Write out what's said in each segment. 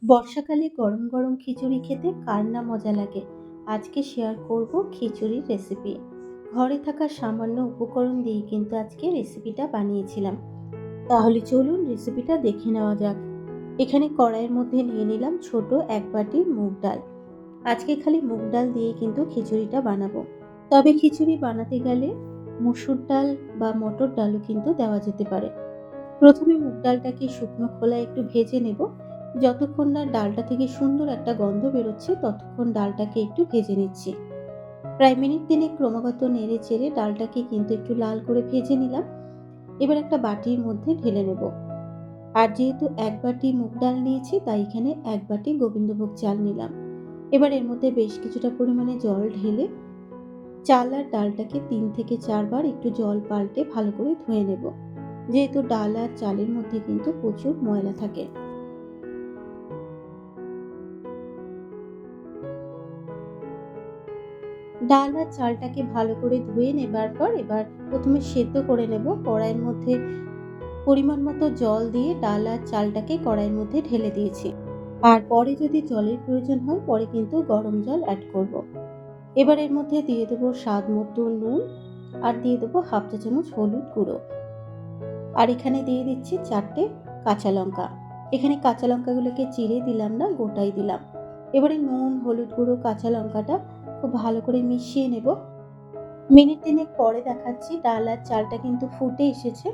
বর্ষাকালে গরম গরম খিচুড়ি খেতে কার না মজা লাগে। আজকে শেয়ার করব খিচুড়ির রেসিপি। ঘরে থাকা সামান্য উপকরণ দিয়ে কিন্তু আজকে রেসিপিটা বানিয়েছিলাম। তাহলে চলুন রেসিপিটা দেখে নেওয়া যাক। এখানে কড়াইয়ের মধ্যে নিয়ে নিলাম ছোট এক বাটি মুগ ডাল। আজকে খালি মুগ ডাল দিয়ে কিন্তু খিচুড়িটা বানাবো। তবে খিচুড়ি বানাতে গেলে মসুর ডাল বা মটর ডালও কিন্তু দেওয়া যেতে পারে। প্রথমে মুগ ডালটাকে শুকনো খোলায় একটু ভেজে নেব। যতক্ষণ না ডালটা থেকে সুন্দর একটা গন্ধ বেরোচ্ছে ততক্ষণ ডালটাকে একটু ভেজে নিচ্ছি। প্রায় মিনিট ৩ ক্রমাগত নেড়ে চেড়ে ডালটাকে কিন্তু একটু লাল করে ভেজে নিলাম। এবার একটা বাটির মধ্যে ঢেলে নেব। আর যেহেতু এক বাটি মুগ ডাল নিয়েছি তাই এখানে এক বাটি গোবিন্দভোগ চাল নিলাম। এবার এর মধ্যে বেশ কিছুটা পরিমাণে জল ঢেলে চাল আর ডালটাকে ৩ থেকে ৪ বার একটু জল পাল্টে ভালো করে ধুয়ে নেব। যেহেতু ডাল আর চালের মধ্যে কিন্তু প্রচুর ময়লা থাকে। ডাল আর চালটাকে ভালো করে ধুয়ে নেবার পর এবার প্রথমে সেদ্ধ করে নেব। কড়াইয়ের মধ্যে পরিমাণ মতো জল দিয়ে ডাল আর চালটাকে কড়াইয়ের মধ্যে ঢেলে দিয়েছি। আর পরে যদি জলের প্রয়োজন হয় পরে কিন্তু গরম জল অ্যাড করব। এবার এর মধ্যে দিয়ে দেবো স্বাদ মতো নুন আর দিয়ে দেবো হাফ চা চামচ হলুদ গুঁড়ো। আর এখানে দিয়ে দিচ্ছি 4টে কাঁচা লঙ্কা। এখানে কাঁচা লঙ্কাগুলোকে চিড়ে দিলাম না, গোটাই দিলাম। এবারে নুন, হলুদ গুঁড়ো, কাঁচা লঙ্কাটা খুব ভালো করে মিশিয়ে নেব। মিনিট ৩ পরে দেখাচ্ছি ডাল আর চালটা কিন্তু ফুটে এসেছে।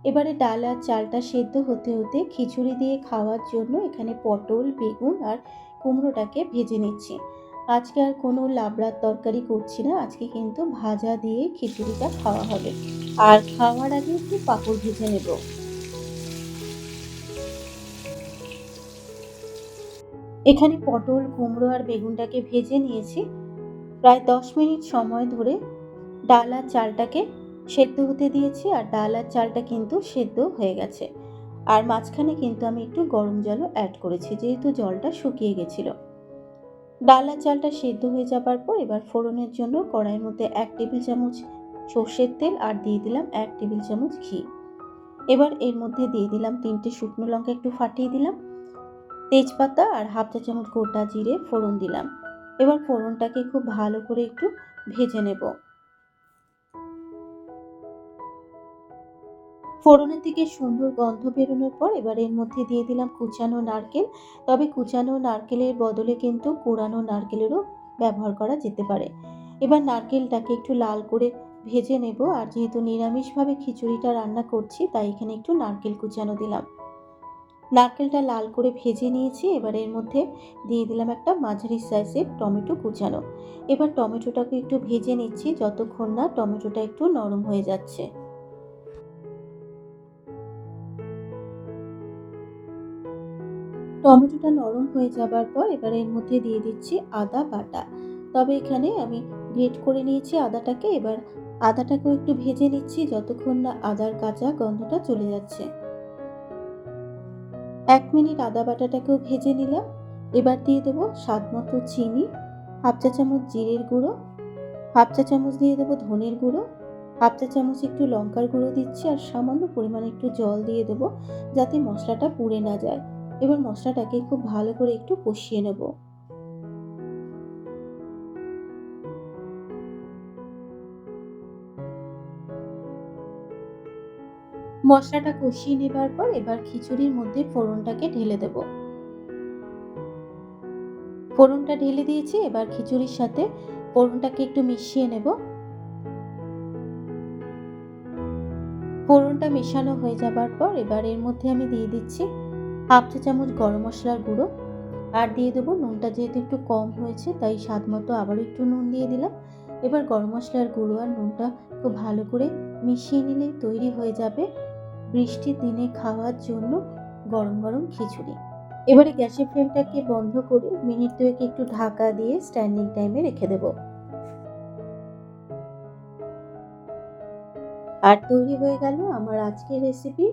এবারে ডাল আর চালটা সেদ্ধ হতে হতে খিচুড়ি দিয়ে খাওয়ার জন্য এখানে পটল, বেগুন আর কুমড়োটাকে ভেজে নিচ্ছি। আজকে আর কোনো লাবড়ার তরকারি করছি না, আজকে কিন্তু ভাজা দিয়ে খিচুড়িটা খাওয়া হবে। আর খাওয়ার আগে একটু পাঁপড় ভেজে নেব। এখানে পটল, কুমড়ো আর বেগুনটাকে ভেজে নিয়েছি। প্রায় ১০ মিনিট সময় ধরে ডাল আর চালটাকে সেদ্ধ হতে দিয়েছি আর ডাল আর চালটা কিন্তু সেদ্ধ হয়ে গেছে। আর মাঝখানে কিন্তু আমি একটু গরম জলও অ্যাড করেছি যেহেতু জলটা শুকিয়ে গেছিল। ডাল আর চালটা সেদ্ধ হয়ে যাবার পর এবার ফোড়নের জন্য কড়াইয়ের মধ্যে ১ টেবিল চামচ সর্ষের তেল আর দিয়ে দিলাম ১ টেবিল চামচ ঘি। এবার এর মধ্যে দিয়ে দিলাম ৩টে শুকনো লঙ্কা একটু ফাটিয়ে দিলাম, তেজপাতা আর হাফ চা চামচ গোটা জিরে ফোড়ন দিলাম। এবার ফোড়নটাকে খুব ভালো করে একটু ভেজে নেব। ফোড়নের থেকে সুন্দর গন্ধ বেরোনোর পর এবার এর মধ্যে দিয়ে দিলাম কুচানো নারকেল। তবে কুচানো নারকেলের বদলে কিন্তু কোড়ানো নারকেলেরও ব্যবহার করা যেতে পারে। এবার নারকেলটাকে একটু লাল করে ভেজে নেব। আর যেহেতু নিরামিষভাবে খিচুড়িটা রান্না করছি তাই এখানে একটু নারকেল কুচানো দিলাম। নারকেলটা লাল করে ভেজে নিয়েছি। এবার এর মধ্যে দিয়ে দিলাম একটা মাঝারি সাইজের টমেটো কুচানো। এবার টমেটোটাকে একটু ভেজে নিচ্ছি যতক্ষণ না টমেটোটা একটু নরম হয়ে যাচ্ছে। টমেটোটা নরম হয়ে যাবার পর এবার এর মধ্যে দিয়ে দিচ্ছি আদা বাটা। তবে এখানে আমি গ্রেট করে নিয়েছি আদাটাকে। এবার আদাটাকেও একটু ভেজে নিচ্ছি যতক্ষণ না আদার কাঁচা গন্ধটা চলে যাচ্ছে। ১ মিনিট আদা বাটাটাকেও ভেজে নিলাম। এবার দিয়ে দেবো স্বাদ মতো চিনি, হাফ চা চামচ জিরের গুঁড়ো, হাফ চা চামচ দিয়ে দেবো ধনের গুঁড়ো, হাফ চা চামচ একটু লঙ্কার গুঁড়ো দিচ্ছি আর সামান্য পরিমাণে একটু জল দিয়ে দেবো যাতে মশলাটা পুড়ে না যায়। এবার মশলাটাকে খুব ভালো করে একটু কষিয়ে নেব। মশলাটা কষিয়ে নেবার পর এবার খিচুড়ির মধ্যে ফোড়নটাকে ঢেলে দেব। ফোড়নটা ঢেলে দিয়েছি। এবার খিচুড়ির সাথে ফোড়নটাকে একটু মিশিয়ে নেব। ফোড়নটা মেশানো হয়ে যাবার পর এবার এর মধ্যে আমি দিয়ে দিচ্ছি হাফ চা চামচ গরম মশলার গুঁড়ো আর দিয়ে দেবো নুনটা যেহেতু একটু কম হয়েছে তাই স্বাদ মতো আবারও একটু নুন দিয়ে দিলাম। এবার গরম মশলার গুঁড়ো আর নুনটা খুব ভালো করে মিশিয়ে নিলেই তৈরি হয়ে যাবে বৃষ্টির দিনে খাওয়ার জন্য গরম গরম খিচুড়ি। এবারে গ্যাসের ফ্লেমটাকে বন্ধ করে মিনিট ২ একটু ঢাকা দিয়ে স্ট্যান্ডিং টাইমে রেখে দেবো। আর তৈরি হয়ে গেল আমার আজকের রেসিপি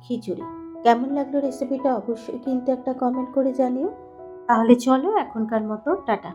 খিচুড়ি। কেমন লাগলো রেসিপিটা অবশ্যই কিন্তু একটা কমেন্ট করে জানিও। তাহলে চলো এখনকার মতো টাটা।